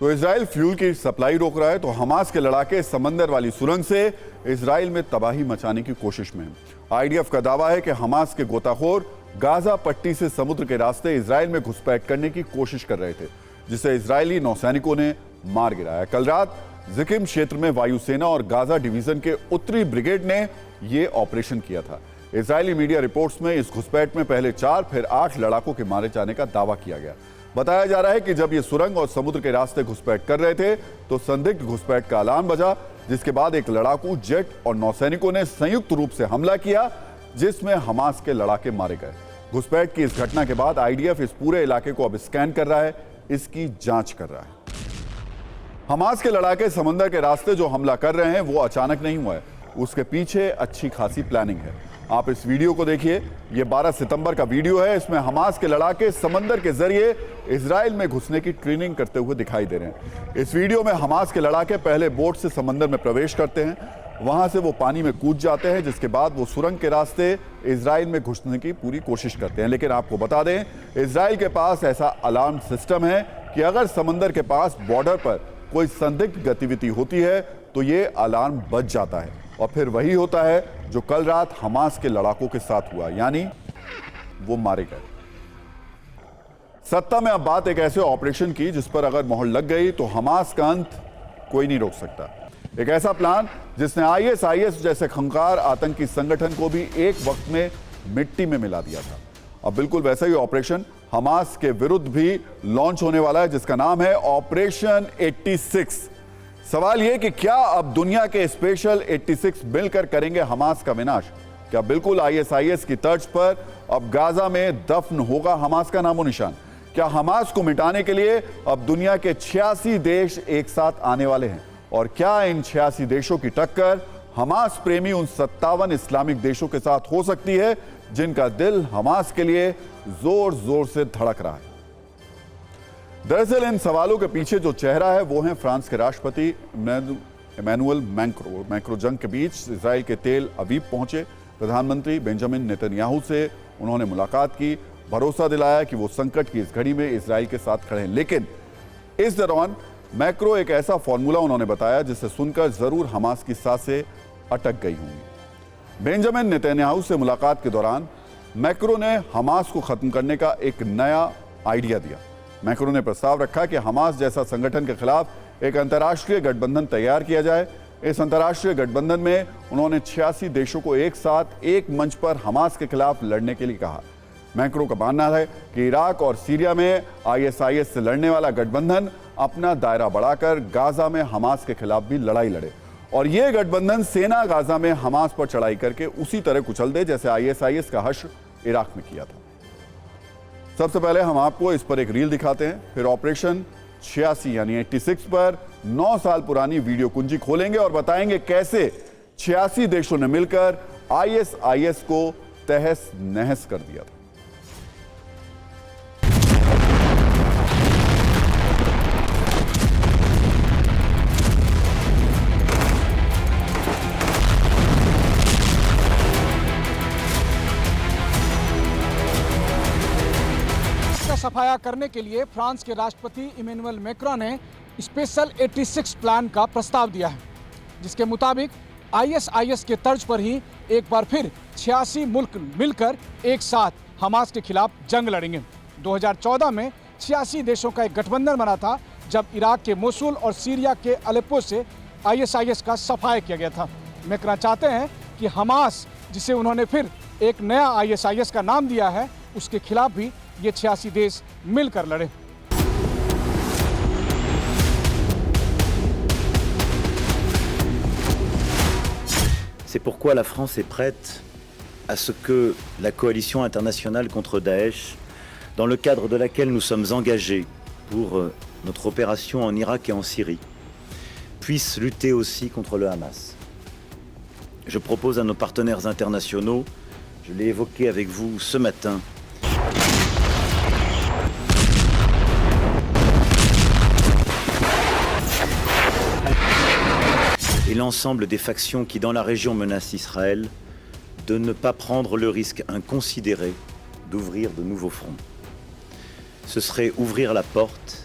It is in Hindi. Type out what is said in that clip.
तो इजराइल फ्यूल की सप्लाई रोक रहा है, तो हमास के लड़ाके समंदर वाली सुरंग से इजराइल में तबाही मचाने की कोशिश में है। आईडीएफ का दावा है कि हमास के गोताखोर गाजा पट्टी से समुद्र के रास्ते इजराइल में घुसपैठ करने की कोशिश कर रहे थे, जिसे इजरायली नौसैनिकों ने मार गिराया। कल रात जिकिम क्षेत्र में वायुसेना और गाजा डिवीजन के उत्तरी ब्रिगेड ने यह ऑपरेशन किया था। इजरायली मीडिया रिपोर्ट्स में इस घुसपैठ में पहले 4 फिर 8 लड़ाकों के मारे जाने का दावा किया गया। बताया जा रहा है कि जब ये सुरंग और समुद्र के रास्ते घुसपैठ कर रहे थे तो संदिग्ध घुसपैठ का अलार्म बजा, जिसके बाद एक लड़ाकू जेट और नौसैनिकों ने संयुक्त रूप से हमला किया, जिसमें हमास के लड़ाके मारे गए। घुसपैठ की इस घटना के बाद आईडीएफ इस पूरे इलाके को अब स्कैन कर रहा है, इसकी जांच कर रहा है। हमास के लड़ाके समंदर के रास्ते जो हमला कर रहे हैं वो अचानक नहीं हुआ है, उसके पीछे अच्छी खासी प्लानिंग है। आप इस वीडियो को देखिए, ये 12 सितंबर का वीडियो है। इसमें हमास के लड़ाके समंदर के जरिए इजराइल में घुसने की ट्रेनिंग करते हुए दिखाई दे रहे हैं। इस वीडियो में हमास के लड़ाके पहले बोट से समंदर में प्रवेश करते हैं, वहां से वो पानी में कूद जाते हैं, जिसके बाद वो सुरंग के रास्ते इजराइल में घुसने की पूरी कोशिश करते हैं। लेकिन आपको बता दें, इजराइल के पास ऐसा अलार्म सिस्टम है कि अगर समंदर के पास बॉर्डर पर कोई संदिग्ध गतिविधि होती है तो ये अलार्म बज जाता है, और फिर वही होता है जो कल रात हमास के लड़ाकों के साथ हुआ, यानी वो मारे गए। सत्ता में अब बात एक ऐसे ऑपरेशन की जिस पर अगर मोहर लग गई तो हमास का अंत कोई नहीं रोक सकता। एक ऐसा प्लान जिसने आईएसआईएस जैसे खंखार आतंकी संगठन को भी एक वक्त में मिट्टी में मिला दिया था। अब बिल्कुल वैसा ही ऑपरेशन हमास के विरुद्ध भी लॉन्च होने वाला है, जिसका नाम है ऑपरेशन 86। सवाल यह कि क्या अब दुनिया के स्पेशल 86 मिलकर करेंगे हमास का विनाश? क्या बिल्कुल आईएसआईएस की तर्ज पर अब गाजा में दफन होगा हमास का नामो निशान? क्या हमास को मिटाने के लिए अब दुनिया के 86 देश एक साथ आने वाले हैं? और क्या इन 86 देशों की टक्कर हमास प्रेमी उन 57 इस्लामिक देशों के साथ हो सकती है जिनका दिल हमास के लिए जोर जोर से धड़क रहा है? दरअसल इन सवालों के पीछे जो चेहरा है वो है फ्रांस के राष्ट्रपति इमैनुअल मैक्रो। मैक्रो जंग के बीच इजराइल के तेल अवीव पहुंचे। प्रधानमंत्री बेंजामिन नेतन्याहू से उन्होंने मुलाकात की, भरोसा दिलाया कि वो संकट की इस घड़ी में इजराइल के साथ खड़े हैं। लेकिन इस दौरान मैक्रो एक ऐसा फॉर्मूला उन्होंने बताया जिसे सुनकर जरूर हमास की सांसें अटक गई होंगी। बेंजामिन नेतन्याहू से मुलाकात के दौरान मैक्रो ने हमास को खत्म करने का एक नया आइडिया दिया। मैक्रो ने प्रस्ताव रखा कि हमास जैसा संगठन के खिलाफ एक अंतर्राष्ट्रीय गठबंधन तैयार किया जाए। इस अंतर्राष्ट्रीय गठबंधन में उन्होंने 86 देशों को एक साथ एक मंच पर हमास के खिलाफ लड़ने के लिए कहा। मैक्रो का मानना है कि इराक और सीरिया में आईएसआईएस से लड़ने वाला गठबंधन अपना दायरा बढ़ाकर गाजा में हमास के खिलाफ भी लड़ाई लड़े, और यह गठबंधन सेना गाजा में हमास पर चढ़ाई करके उसी तरह कुचल दे जैसे आईएसआईएस का हश्र इराक में किया था। सबसे पहले हम आपको इस पर एक रील दिखाते हैं, फिर ऑपरेशन 86 यानी 86 पर 9 साल पुरानी वीडियो कुंजी खोलेंगे और बताएंगे कैसे 86 देशों ने मिलकर आईएसआईएस को तहस नहस कर दिया था। सफाया करने के लिए फ्रांस के राष्ट्रपति इमैनुअल मैक्रो ने स्पेशल 86 प्लान का प्रस्ताव दिया है, जिसके मुताबिक आईएसआईएस के तर्ज पर ही एक बार फिर 86 मुल्क मिलकर एक साथ हमास के खिलाफ जंग लड़ेंगे। 2014 में 86 देशों का एक गठबंधन बना था, जब इराक के मोसुल और सीरिया के अलेप्पो से आईएसआईएस का सफाया किया गया था। मैक्रो चाहते हैं कि हमास, जिसे उन्होंने फिर एक नया आईएसआईएस का नाम दिया है, उसके खिलाफ भी ये 86 देश मिलकर लड़े। C'est pourquoi la France est prête à ce que la coalition internationale contre Daesh, dans le cadre de laquelle nous sommes engagés pour notre opération en Irak et en Syrie, puisse lutter aussi contre le Hamas. Je propose à nos partenaires internationaux, je l'ai évoqué avec vous ce matin, et l'ensemble des factions qui dans la région menacent Israël, de ne pas prendre le risque inconsidéré d'ouvrir de nouveaux fronts. Ce serait ouvrir la porte